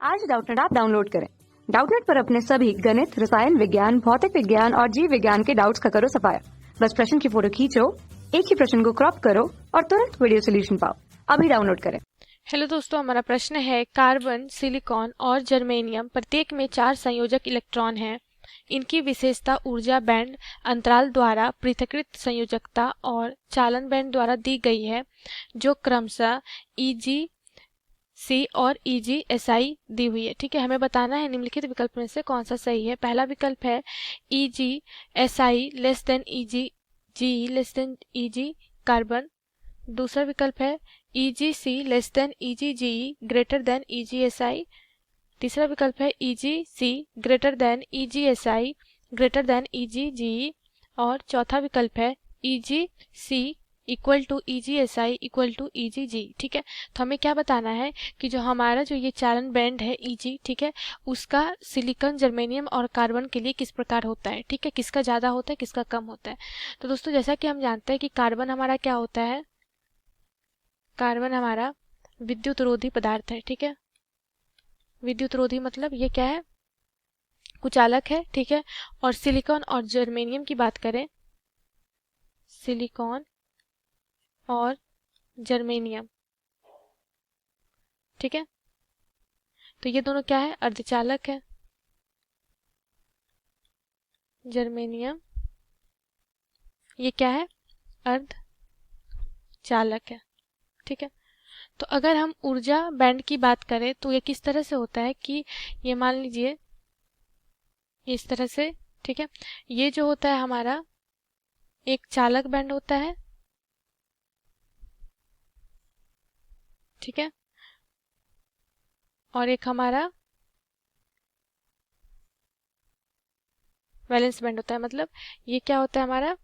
आज Doubtnut app download करें। Doubtnut पर अपने सभी गणित, रसायन विज्ञान, भौतिक विज्ञान और जीव विज्ञान के डाउट्स का करो सफाया। बस प्रश्न की फोटो खींचो, एक ही प्रश्न को क्रॉप करो और तुरंत वीडियो सोल्यूशन पाओ। अभी डाउनलोड करें। हेलो दोस्तों, हमारा प्रश्न है कार्बन, सिलिकॉन और जर्मेनियम प्रत्येक में 4 संयोजक इलेक्ट्रॉन हैं। इनकी विशेषता ऊर्जा बैंड अंतराल द्वारा पृथक्कृत संयोजकता और चालन बैंड द्वारा दी गई है, जो क्रमशः EgC और EgSi दी हुई है। ठीक है, हमें बताना है निम्नलिखित विकल्प में से कौन सा सही है। पहला विकल्प है EgSi less than EgGe less than Eg carbon. दूसरा विकल्प है EgC less than EgGe greater than EgSi। तीसरा विकल्प है EgC greater than EgSi greater than EgGe। और चौथा विकल्प है EgC equal to EgSi equal to EgG। ठीक है, तो हमें क्या बताना है कि जो हमारा जो ये चालन बैंड है Eg, ठीक है, उसका सिलिकॉन, जर्मेनियम और कार्बन के लिए किस प्रकार होता है। ठीक है, किसका ज़्यादा होता है, किसका कम होता है। तो दोस्तों, जैसा कि हम जानते हैं कि कार्बन हमारा क्या होता है, कार्बन हमारा विद्युत रोधी पदार्थ है। ठीक है, विद्युत रोधी मतलब ये क्या है, कुचालक है। ठीक है, और सिलिकॉन और जर्मेनियम की बात करें, सिलिकॉन और जर्मेनियम, ठीक है, तो ये दोनों क्या है, अर्धचालक है। जर्मेनियम ये क्या है, अर्धचालक है। ठीक है, तो अगर हम ऊर्जा बैंड की बात करें तो ये किस तरह से होता है कि ये मान लीजिए इस तरह से। ठीक है, ये जो होता है हमारा एक चालक बैंड होता है। ठीक है, और एक हमारा वैलेंस बैंड होता है। मतलब ये क्या होता है हमारा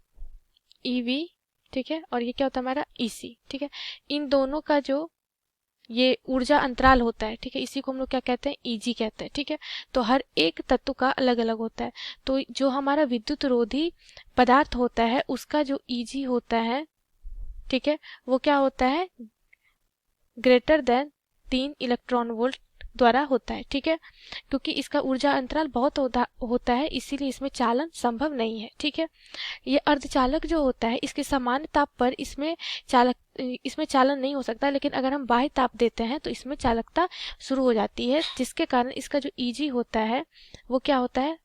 EV, ठीक है, और ये क्या होता है हमारा EC। ठीक है, इन दोनों का जो ये ऊर्जा अंतराल होता है, ठीक है, इसी को हम लोग क्या कहते हैं, EG कहते हैं। ठीक है, तो हर एक तत्व का अलग अलग होता है। तो जो हमारा विद्युत रोधी पदार्थ होता है उसका जो EG होता है, ठीक है, वो क्या होता है, ग्रेटर देन 3 इलेक्ट्रॉन वोल्ट द्वारा होता है। ठीक है, क्योंकि इसका ऊर्जा अंतराल बहुत होता है, इसीलिए इसमें चालन संभव नहीं है। ठीक है, ये अर्धचालक जो होता है इसके सामान्य ताप पर इसमें चालन नहीं हो सकता, लेकिन अगर हम बाह्य ताप देते हैं तो इसमें चालकता शुरू हो जाती है, जिसके कारण इसका जो EG होता है वो क्या होता है,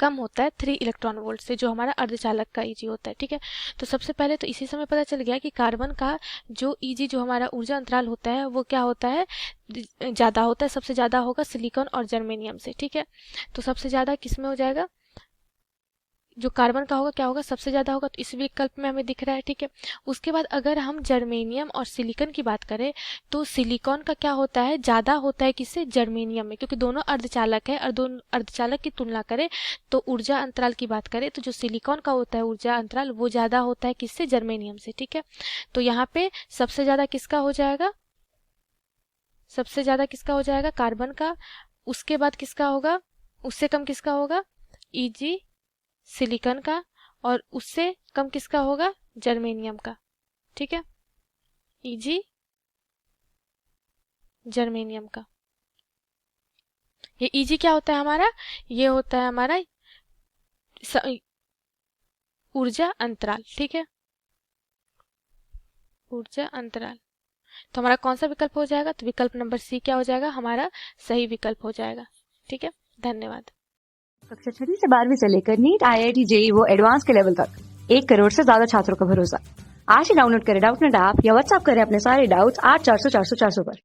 कम होता है 3 इलेक्ट्रॉन वोल्ट से, जो हमारा अर्धचालक का EG होता है। ठीक है, तो सबसे पहले तो इसी समय पता चल गया कि कार्बन का जो EG, जो हमारा ऊर्जा अंतराल होता है, वो क्या होता है, ज़्यादा होता है। सबसे ज़्यादा होगा सिलिकॉन और जर्मेनियम से। ठीक है, तो सबसे ज़्यादा किस में हो जाएगा, जो कार्बन का होगा क्या होगा, सबसे ज़्यादा होगा, तो इस विकल्प में हमें दिख रहा है। ठीक है, उसके बाद अगर हम जर्मेनियम और सिलिकॉन की बात करें तो सिलिकॉन का क्या होता है, ज़्यादा होता है किससे, जर्मेनियम में, क्योंकि दोनों अर्धचालक है। और दोनों अर्धचालक की तुलना करें तो ऊर्जा अंतराल की बात करें तो जो सिलिकॉन का होता है ऊर्जा अंतराल, वो ज़्यादा होता है किससे, जर्मेनियम से। ठीक है, तो यहाँ पे सबसे ज़्यादा किसका हो जाएगा, सबसे ज़्यादा किसका हो जाएगा, कार्बन का। उसके बाद किसका होगा, उससे कम किसका होगा, EG सिलिकॉन का। और उससे कम किसका होगा, जर्मेनियम का। ठीक है, EG जर्मेनियम का। ये EG क्या होता है हमारा, ये होता है हमारा ऊर्जा अंतराल। ठीक है, ऊर्जा अंतराल। तो हमारा कौन सा विकल्प हो जाएगा, तो विकल्प नंबर C क्या हो जाएगा, हमारा सही विकल्प हो जाएगा। ठीक है, धन्यवाद। कक्षा 6 से 12वीं से लेकर नीट, IIT, JEE वो एडवांस के लेवल तक 1 करोड़ से ज्यादा छात्रों का भरोसा। आज ही डाउनलोड करें डाउटनेट ऐप या व्हाट्सएप करें अपने सारे डाउट्स 8400 400 400 पर।